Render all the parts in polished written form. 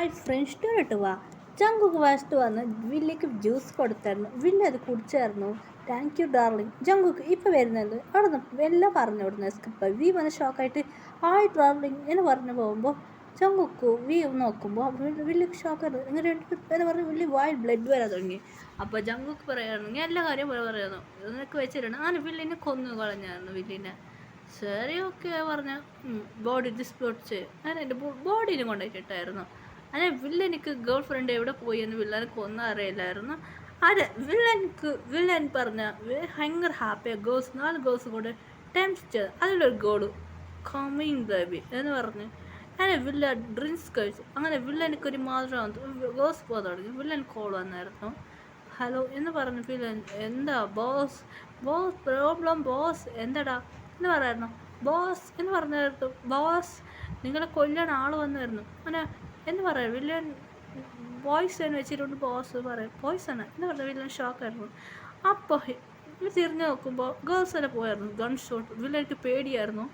Hi friends ടൂറിട്ട് വാ. ജങ്കുക്ക് first വന്ന് വില്ലിക്ക് juice കൊടുത്തായിരുന്നു. വില്ല് അത് കുടിച്ചായിരുന്നു. Thank you darling. ജങ്കുക്ക് ഇപ്പോൾ വരുന്നത് അവിടെ നിന്ന് എല്ലാം പറഞ്ഞു കൊടുക്കുന്ന സ്കിപ്പ് വി വന്ന് ഷോക്കായിട്ട് ഹായ് ഡാർലിങ് എന്ന് പറഞ്ഞു പോകുമ്പോൾ ജങ്കുക്ക് വി നോക്കുമ്പോൾ വില്ലിക്ക് ഷോക്കായിരുന്നു. ഇങ്ങനെ എന്ന് പറഞ്ഞ് വില്ലി വായിൽ ബ്ലഡ് വരാൻ തുടങ്ങി. അപ്പോൾ ജങ്കുക്ക് പറയായിരുന്നു ഞാൻ എല്ലാ കാര്യം പറയുന്നു നിനക്ക് വെച്ചിട്ടുണ്ട് അങ്ങനെ വില്ലിനെ കൊന്നു കളഞ്ഞായിരുന്നു വില്ലിനെ. ശരി ഓക്കെ പറഞ്ഞ ബോഡി ഡിസ്പ്ലോട്ട് ചെയ്യും. ഞാൻ എൻ്റെ ബോഡീനെ കൊണ്ടുപോയിട്ടായിരുന്നു. അങ്ങനെ വില്ലനിക്ക് ഗേൾ ഫ്രണ്ട് എവിടെ പോയി എന്ന് വില്ലനക്ക് ഒന്നും അറിയില്ലായിരുന്നു. അതെ വില്ലൻ പറഞ്ഞ ഭയങ്കര ഹാപ്പിയാണ്. നാല് ഗേൾസ് കൂടെ ടെൻസ് ചെയ്ത് അതിലൊരു ഗോള് കമ്മിങ് ബേബി എന്ന് പറഞ്ഞ് അങ്ങനെ വില്ല ഡ്രിങ്ക്സ് കഴിച്ചു. അങ്ങനെ വില്ലനിക്ക് ഒരു മാത്രം ഗേൾസ് പോകാൻ തുടങ്ങി. വില്ലൻ കോൾ വന്നായിരുന്നു. ഹലോ എന്ന് പറഞ്ഞു വില്ലൻ എന്താ ബോസ് പ്രോബ്ലം ബോസ് എന്താടാ എന്ന് പറയായിരുന്നു. ബോസ് എന്ന് പറഞ്ഞായിരുന്നു. ബോസ് നിങ്ങളെ കൊല്ലാൻ ആൾ വന്നായിരുന്നു അങ്ങനെ എന്ന് പറയാം. വില്ലൻ വോയിസ് എന്ന് വെച്ചിട്ടുണ്ട്. ബോസ് പറയാം വോയിസാണ് എന്ന് പറഞ്ഞാൽ വില്ലൻ ഷോക്കായിരുന്നു. അപ്പോൾ തിരിഞ്ഞു നോക്കുമ്പോൾ ഗേൾസ് എല്ലാം പോയായിരുന്നു. Gun shot. വില്ലനിക്ക് പേടിയായിരുന്നു.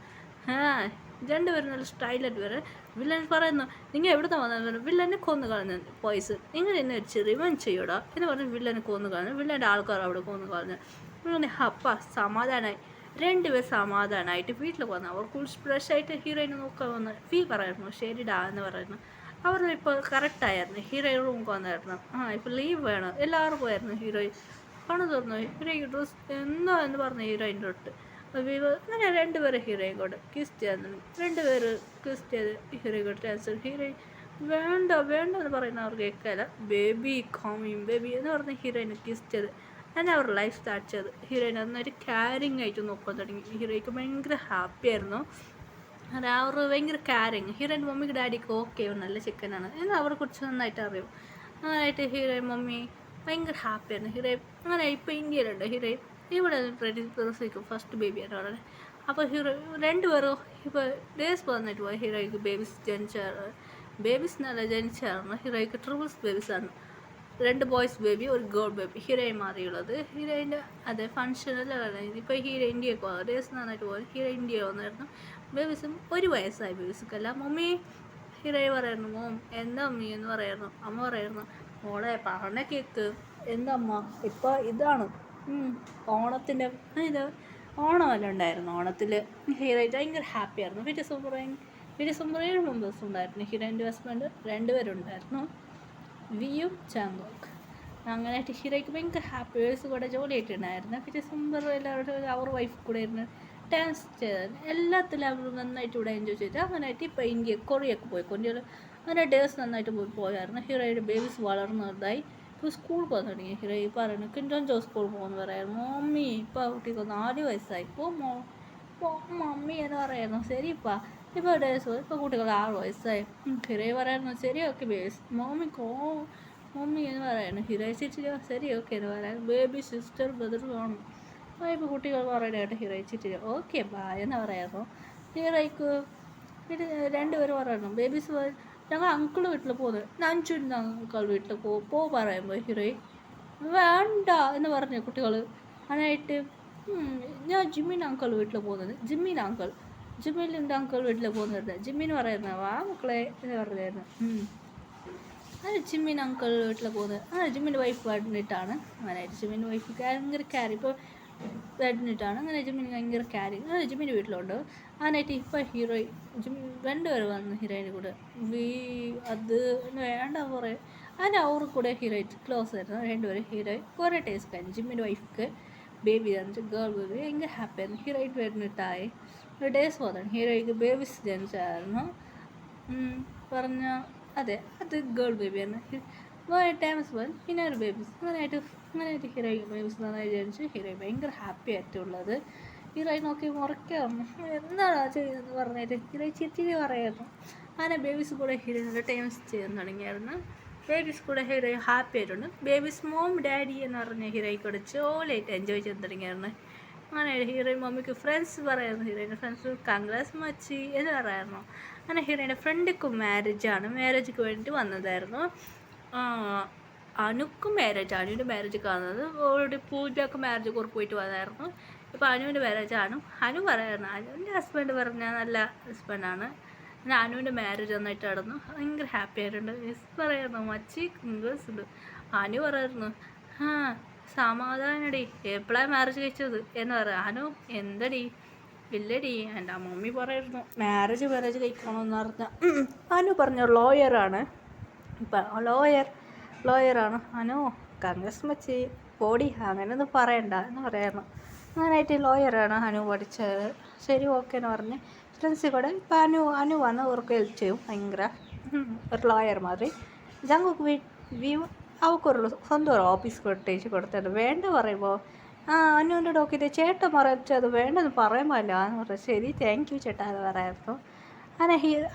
രണ്ടുപേരും നല്ല സ്റ്റൈലായിട്ട് വരെ. വില്ലൻ പറയുന്നു നിങ്ങൾ എവിടുന്ന് വന്നത്. വില്ലനെ കൊന്നു കളഞ്ഞു വോയിസ്. നിങ്ങൾ എന്നെ വെച്ച് റിവഞ്ച് ചെയ്യൂടാ എന്ന് പറഞ്ഞ് വില്ലനെ കൊന്നു കളഞ്ഞു. വില്ലൻ്റെ ആൾക്കാർ അവിടെ കൊന്നു കളഞ്ഞു. അങ്ങനെ അപ്പ സമാധാനമായി. രണ്ടുപേർ സമാധാനമായിട്ട് വീട്ടിൽ വന്നു. അവർ കുളിച്ച് ഫ്രഷ് ആയിട്ട് ഹീറോയിനെ നോക്കാൻ വന്ന് ഫീ പറയായിരുന്നു. ശരിടാ എന്ന് പറയുന്നു. അവർ ഇപ്പോൾ കറക്റ്റായിരുന്നു. ഹീറോയിൻ റൂമിൽ വന്നായിരുന്നു. ഇപ്പോൾ ലീവ് വേണം എല്ലാവരും പോയായിരുന്നു. ഹീറോയിൻ പണം തുറന്നു. ഹീറോയിൻ ഡ്രസ് എന്നോ എന്ന് പറഞ്ഞു ഹീറോയിൻ്റെ തൊട്ട് അങ്ങനെ രണ്ടുപേരെ ഹീറോയിൻ കൊണ്ട് കിസ് ചെയ്യാൻ. രണ്ടുപേര് കിസ് ചെയ്ത് ഹീറോയിൻ കൊണ്ട് ഡാൻസ്. ഹീറോയിൻ വേണ്ട എന്ന് പറയുന്ന അവർ കേൾക്കാല്ല. ബേബി കോമിങ് ബേബി എന്ന് പറഞ്ഞ് ഹീറോയിനെ കിസ് ചെയ്ത് അങ്ങനെ അവർ ലൈഫ് സ്റ്റാർട്ട് ചെയ്ത്. ഹീറോയിൻ നന്നായിട്ട് ക്യാരിങ് ആയിട്ട് നോക്കാൻ തുടങ്ങി. ഹീറോയ്ക്ക് ഭയങ്കര ഹാപ്പി ആയിരുന്നു. അത് അവർ ഭയങ്കര ക്യാരിങ്. ഹീറോയിൻ മമ്മിക്ക് ഡാഡിക്ക് ഓക്കെ നല്ല ചിക്കനാണ് എന്ന് അവരെ കുറിച്ച് നന്നായിട്ട് അറിയും. അങ്ങനെയായിട്ട് ഹീറോയിൻ മമ്മി ഭയങ്കര ഹാപ്പിയായിരുന്നു. ഹീറോയിൻ അങ്ങനെ ഇപ്പോൾ ഇന്ത്യയിലുണ്ട്. ഹീറോയിൻ ഇവിടെ പ്രസവിക്കും ഫസ്റ്റ് ബേബിയാണ് അവിടെ. അപ്പോൾ ഹീറോ രണ്ടുപേരും ഇപ്പോൾ ഡേയ്സ് വന്നിട്ട് പോയി. ഹീറോയ്ക്ക് ബേബീസ് നല്ല ജനിച്ചായിരുന്നു. ഹീറോയ്ക്ക് ട്രിപ്പിൾസ് ബേബീസാണ്. 2 ബോയ്സ് ബേബി ഒരു ഗേൾ ബേബി. ഹീറോയിൻ മാറിയുള്ളത് ഹീറോയിൻ്റെ അതെ ഫംഗ്ഷനല്ല. ഇപ്പോൾ ഹീറോ ഇന്ത്യക്ക് പോകും. ഡേയ്സ് നന്നായിട്ട് പോകും. ഹീറോ ഇന്ത്യ വന്നായിരുന്നു. ബേബീസും 1 വയസ്സായി ബേബീസൊക്കെല്ല. മമ്മി ഹീറോയിൻ പറയായിരുന്നു മോം എന്താ മമ്മി എന്ന് പറയായിരുന്നു. അമ്മ പറയായിരുന്നു മോളെ പറഞ്ഞ കേക്ക് എന്താ അമ്മ ഇപ്പോൾ ഇതാണ് ഓണത്തിൻ്റെ ഇത് ഓണമല്ല ഉണ്ടായിരുന്നു. ഓണത്തിൽ ഹീറോയിൻ ഭയങ്കര ഹാപ്പി ആയിരുന്നു. വീട്ടിൽ സൂപ്പർ 7 മെമ്പേഴ്സ് ഉണ്ടായിരുന്നു. ഹീറോയിൻ്റെ ഹസ്ബൻഡ് 2 പേരുണ്ടായിരുന്നു. വിയും ചാങ്കോക്ക്. അങ്ങനെയായിട്ട് ഹീറോയ്ക്ക് ഭയങ്കര ഹാപ്പി വേഴ്സ് കൂടെ ജോലി ആയിട്ടുണ്ടായിരുന്നു. പിന്നെ സുന്ദർ എല്ലാവരും അവർ വൈഫ് കൂടെ ഇരുന്ന് ഡാൻസ് ചെയ്ത് എല്ലാത്തിലും അവർ നന്നായിട്ട് ഇവിടെ എൻജോയ് ചെയ്ത്. അങ്ങനെയായിട്ട് ഇപ്പോൾ ഇന്ത്യ കൊറിയൊക്കെ പോയി. കൊറിയയിൽ അങ്ങനെ ഡേയ്സ് നന്നായിട്ട് പോയായിരുന്നു. ഹീറോയുടെ ബേബീസ് വളർന്നതായി ഇപ്പോൾ സ്കൂൾ പോകാൻ തുടങ്ങി. ഹീറോ പറയുന്നു കിൻഡൻ ജോ സ്കൂൾ പോകുമെന്ന് പറയായിരുന്നു. മമ്മി ഇപ്പോൾ കുട്ടിക്ക് 4 വയസ്സായി. ഇപ്പോൾ മമ്മി എന്ന് പറയായിരുന്നു. ശരി ഇപ്പോൾ ഡേയ്സ് ഇപ്പോൾ കുട്ടികൾ 6 വയസ്സായി. ഹീറോ പറയായിരുന്നു ശരി ഓക്കെ ബേബീസ് മമ്മി എന്ന് പറയുന്നു. ഹീറോ ചിറ്റില്ല ശരി ഓക്കെ എന്ന് പറയാൻ ബേബി സിസ്റ്റർ ബ്രദർ വേണം. ഇപ്പോൾ കുട്ടികൾ പറയാനായിട്ട് ഹീറോ ചിറ്റില്ല ഓക്കെ ബായ് എന്ന് പറയായിരുന്നു. ഹീറോയ്ക്ക് പിന്നെ 2 പേര് പറയുന്നു ബേബീസ് ഞങ്ങൾ അങ്കിൾ വീട്ടിൽ പോകുന്നത്. നഞ്ചുൻ്റെ അങ്കിൾ വീട്ടിൽ പറയുമ്പോൾ ഹീറോയിൻ വേണ്ട എന്ന് പറഞ്ഞു കുട്ടികൾ. അതിനായിട്ട് ഞാൻ ജിമ്മിൻ്റെ അങ്കിൾ വീട്ടിൽ പോകുന്നത്. ജിമ്മിൻ്റെ അങ്കിൾ വീട്ടിൽ പോകുന്നത്. ജിമ്മിന് പറയുന്നത് വാ മക്കളെ എന്ന് പറഞ്ഞായിരുന്നു. അങ്ങനെ ജിമ്മിൻ്റെ അങ്കിൾ വീട്ടിൽ പോകുന്നത്. അങ്ങനെ ജിമ്മിൻ്റെ വൈഫ് അഡ്മിറ്റാണ്. അങ്ങനെ ജിമ്മിൻ്റെ വൈഫ് ഭയങ്കര ക്യാരി ഇപ്പോൾ അഡ്മിറ്റാണ്. അങ്ങനെ ജിമ്മിന് ഭയങ്കര ക്യാരി അങ്ങനെ ജിമ്മിൻ്റെ വീട്ടിലുണ്ട്. അതിനായിട്ട് ഇപ്പോൾ ഹീറോയിൻ 2 പേര് വന്നു ഹീറോയിൻ്റെ കൂടെ. അത് വേണ്ട പറയും. അങ്ങനെ അവർ കൂടെ ഹീറോയിൻ ക്ലോസ് ആയിരുന്നു. 2 പേര് ഹീറോയിൻ കുറേ ടേസ്റ്റ് ആയിരുന്നു. ജിമ്മിൻ്റെ വൈഫ്ക്ക് ബേബി ജനിച്ചു ഗേൾ ബേബി ഭയങ്കര ഹാപ്പി ആയിരുന്നു. ഹീറോയിൻ അഡ്മിറ്റായി ഡേയ്സ് പോകുന്നതാണ്. ഹീറോയ്ക്ക് ബേബീസ് ജനിച്ചായിരുന്നു പറഞ്ഞ അതെ അത് ഗേൾ ബേബിയാണ്. ടൈംസ് പോയി പിന്നെ ഒരു ബേബീസ് അങ്ങനെയായിട്ട് ഹീറോയിൻ ബേബീസ് നന്നായി ജനിച്ചു. ഹീറോയിൻ ഭയങ്കര ഹാപ്പി ആയിട്ടുള്ളത്. ഹീറോയിൻ നോക്കി മുറയ്ക്കായിരുന്നു. എന്താണോ ചെയ്യുന്നത് പറഞ്ഞിട്ട് ഹീറോയിൻ ചിരിച്ചിരി പറയായിരുന്നു. അങ്ങനെ ബേബീസ് കൂടെ ഹീറോയിനോട് ടൈംസ് ചെയ്യാൻ തുടങ്ങിയായിരുന്നു. ബേബീസ് കൂടെ ഹീറോയിൻ ഹാപ്പി ആയിട്ടുണ്ട്. ബേബീസ് മോം ഡാഡി എന്ന് പറഞ്ഞ ഹീറോയിൻ കൂടെ ജോലിയായിട്ട് എൻജോയ് ചെയ്ത് തുടങ്ങിയായിരുന്നു. അങ്ങനെ ഹീറോയിൻ മമ്മിക്ക് ഫ്രണ്ട്സ് പറയായിരുന്നു. ഹീറോയിൻ്റെ ഫ്രണ്ട്സ് കൺഗ്രാസ് മച്ചി എന്ന് പറയായിരുന്നു. അങ്ങനെ ഹീറോയിൻ്റെ ഫ്രണ്ടിക്കും മാരേജിക്ക് വേണ്ടി വന്നതായിരുന്നു. അനുക്കും അനുവിൻ്റെ മാരേജ് കാണുന്നത് ഓൾറെഡി പൂജക്ക് മാരേജ് കുറച്ച് പോയിട്ട് വന്നായിരുന്നു. ഇപ്പോൾ അനുവിൻ്റെ മാരേജ് അനു പറയായിരുന്നു. അനുവിൻ്റെ ഹസ്ബൻഡ് പറഞ്ഞാൽ നല്ല ഹസ്ബൻഡാണ്. പിന്നെ അനുവിൻ്റെ മാരേജ് നന്നായിട്ട് നടന്നു, ഭയങ്കര ഹാപ്പി ആയിട്ടുണ്ട്. പറയായിരുന്നു മച്ചി കൺഗ്രസ് ഉണ്ട്. അനു പറയായിരുന്നു ആ സമാധാനടി എപ്പോഴാണ് മാരേജ് കഴിച്ചത് എന്ന് പറയാം. അനു എന്തടി ഇല്ലടി എൻ്റെ മമ്മി പറയായിരുന്നു മാരേജ് കഴിക്കണമെന്ന് പറഞ്ഞാൽ. അനു പറഞ്ഞ ലോയറാണ്, ഇപ്പം ലോയറാണ് അനു. കൺഗ്രസ് മച്ചി ബോഡി അങ്ങനെയൊന്നും പറയണ്ട എന്ന് പറയായിരുന്നു. അങ്ങനായിട്ട് ലോയറാണ് അനു പഠിച്ചത്. ശരി ഓക്കെ എന്ന് പറഞ്ഞ് ഫ്രണ്ട്സിൽ കൂടെ ഇപ്പം അനു വന്ന് അവർക്ക് ഹെൽപ്പ് ചെയ്യും, ഭയങ്കര ഒരു ലോയർ മാതിരി. ജങ്കുക്ക് അവൾക്കൊരു സ്വന്തം ഒരു ഓഫീസ് കൊടുത്തിട്ട് വേണ്ട പറയുമ്പോൾ അനുവിൻ്റെ ഡോക്കിൻ്റെ ചേട്ടൻ മറച്ചത് വേണ്ടെന്ന് പറയുമല്ല എന്ന് പറഞ്ഞു. ശരി താങ്ക് യു ചേട്ടാ എന്ന് പറയായിരുന്നു.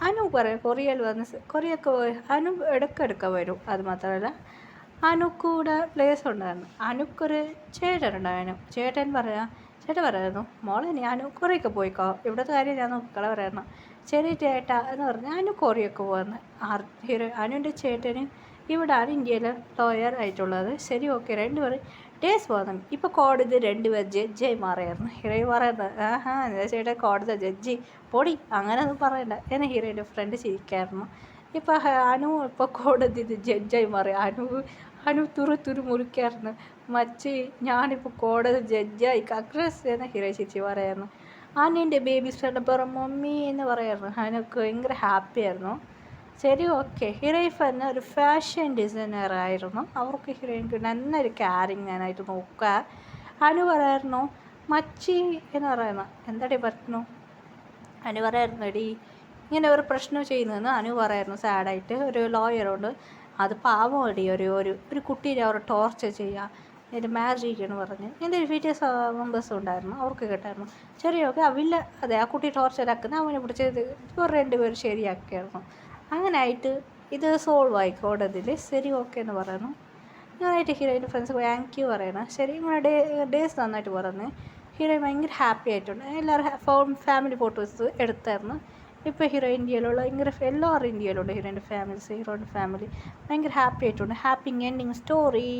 അനു പറയും കൊറിയയിൽ വന്ന് കൊറിയൊക്കെ പോയി അനു ഇടയ്ക്കിടയ്ക്ക് വരും. അത് മാത്രമല്ല അനുക്കൂടെ പ്ലേസ് ഉണ്ടായിരുന്നു. അനുക്കൊരു ചേട്ടനുണ്ടായിരുന്നു. ചേട്ടൻ പറയായിരുന്നു മോളെ നീ അനു കൊറിയൊക്കെ പോയിക്കോ, ഇവിടുത്തെ കാര്യം ഞാൻ നോക്കിക്കളെ പറയായിരുന്നു. ശരി ചേട്ടാ എന്ന് പറഞ്ഞ് അനു കൊറിയൊക്കെ പോകുന്നു. അനുവിൻ്റെ ചേട്ടന് ഇവിടെയാണ് ഇന്ത്യയിൽ ലോയർ ആയിട്ടുള്ളത്. ശരി ഓക്കെ രണ്ടുപേരും ഡേസ് പോകുന്നു. ഇപ്പോൾ കോടതി രണ്ടുപേർ ജഡ്ജായി മാറിയായിരുന്നു. ഹീറോയിൻ പറയുന്നത് എന്താ ചേട്ടാ കോടതി ജഡ്ജി പൊടി അങ്ങനെയൊന്നും പറയണ്ട എന്നെ ഹീറോയിൻ്റെ ഫ്രണ്ട് ചിരിക്കായിരുന്നു. ഇപ്പോൾ അനു ഇപ്പോൾ കോടതി ജഡ്ജായി മാറി. അനു തുറു മുറിക്കായിരുന്നു. മച്ചി ഞാനിപ്പോൾ കോടതി ജഡ്ജായി കൺഗ്രസ് എന്ന ഹീറോ ചിരിച്ച് പറയായിരുന്നു. അനുവിൻ്റെ ബേബി ഫ്രണ്ട് പറ മമ്മി എന്ന് പറയായിരുന്നു. അനുക്ക് ഭയങ്കര ഹാപ്പി ആയിരുന്നു. ശരി ഓക്കെ ഹീറോയിൻ എന്ന ഒരു ഫാഷൻ ഡിസൈനർ ആയിരുന്നു. അവർക്ക് ഹീറോയിൻക്ക് നല്ലൊരു കാരിങ് ഞാനായിട്ട് നോക്കുക. അനു പറയായിരുന്നു മച്ചി എന്ന് പറയുന്നു. എന്താടി പറഞ്ഞു അനു പറയായിരുന്നു എടി ഇങ്ങനെ ഒരു പ്രശ്നം ചെയ്യുന്നതെന്ന് അനു പറയായിരുന്നു സാഡായിട്ട്. ഒരു ലോയറുണ്ട്, അത് പാവം എടി ഒരു കുട്ടീനെ അവർ ടോർച്ചർ ചെയ്യുക, എൻ്റെ മാരേജ് ചെയ്യണമെന്ന് പറഞ്ഞ് എൻ്റെ വീഡിയോസ് മെമ്പേഴ്സ് ഉണ്ടായിരുന്നു, അവർക്ക് കേട്ടായിരുന്നു. ശരിയൊക്കെ അതെ ആ കുട്ടി ടോർച്ചർ ആക്കുന്ന അവനെ പിടിച്ചത് ഇപ്പോൾ രണ്ടുപേരും ശരിയാക്കിയായിരുന്നു. അങ്ങനെ ആയിട്ട് ഇത് സോൾവ് ആയി കോടതിയിൽ. ശരി ഓക്കെ എന്ന് പറയുന്നു. അങ്ങനെയായിട്ട് ഹീറോയിൻ്റെ ഫ്രണ്ട്സ് താങ്ക് യു പറയണം. ശരി ഇങ്ങനെ ഡേയ്സ് നന്നായിട്ട് പറയുന്നത്. ഹീറോയിൻ ഭയങ്കര ഹാപ്പി ആയിട്ടുണ്ട്. എല്ലാവരും ഫാമിലി ഫോട്ടോസ് എടുത്തായിരുന്നു. ഇപ്പോൾ ഹീറോ ഇന്ത്യയിലുള്ള ഭയങ്കര എല്ലാവരും ഇന്ത്യയിലുണ്ട്. ഹീറോയിൻ്റെ ഫാമിലി ഭയങ്കര ഹാപ്പി ആയിട്ടുണ്ട്. Happy ending stories.